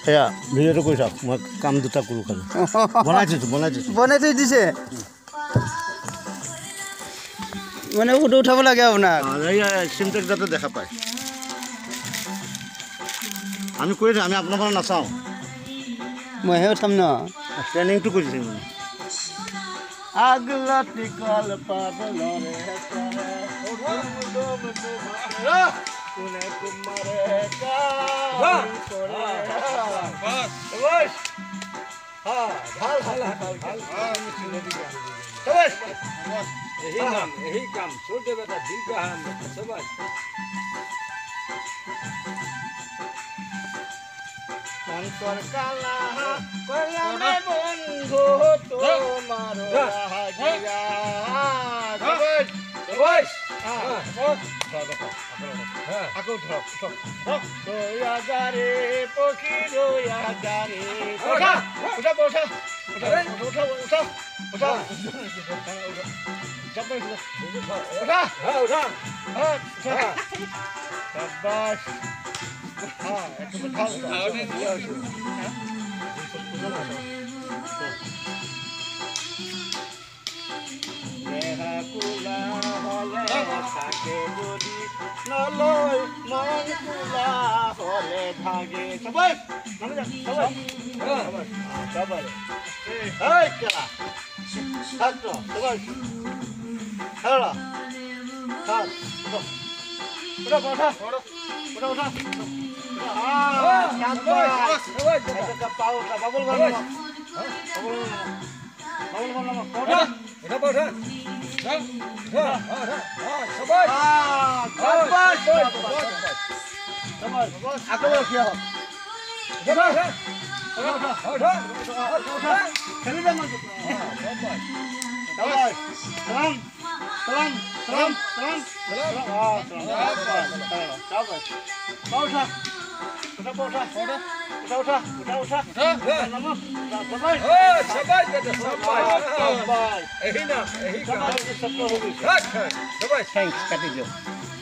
এয়া ভিডিঅ'টো কৰি চাওক মই কাম দুটা কৰোঁ খালি বনাই থৈ দিছে মানে ফটো উঠাব লাগে আপোনাক চিমটেক যাতে দেখা পায় আমি কৰি থাকোঁ আমি আপোনাৰ পৰা নাচাওঁ মইহে উঠাম ন ট্ৰেইনিংটো কৰিছে মানে আগলাটি কল পাগলৰে কোনে কুমাৰে यही काम छोटे बेटा दिल का है समझ अंतर काला कोला बंधु तुम्हारो हाजिया बस aku drop ya dari pokiro ya dari udah sampai udah sabas itu betul kula hole sake jodi noloy mon kula hole dhage sabai namja sabai hey kala hatto sabai hala hat udah kita pau babul mana Thanks,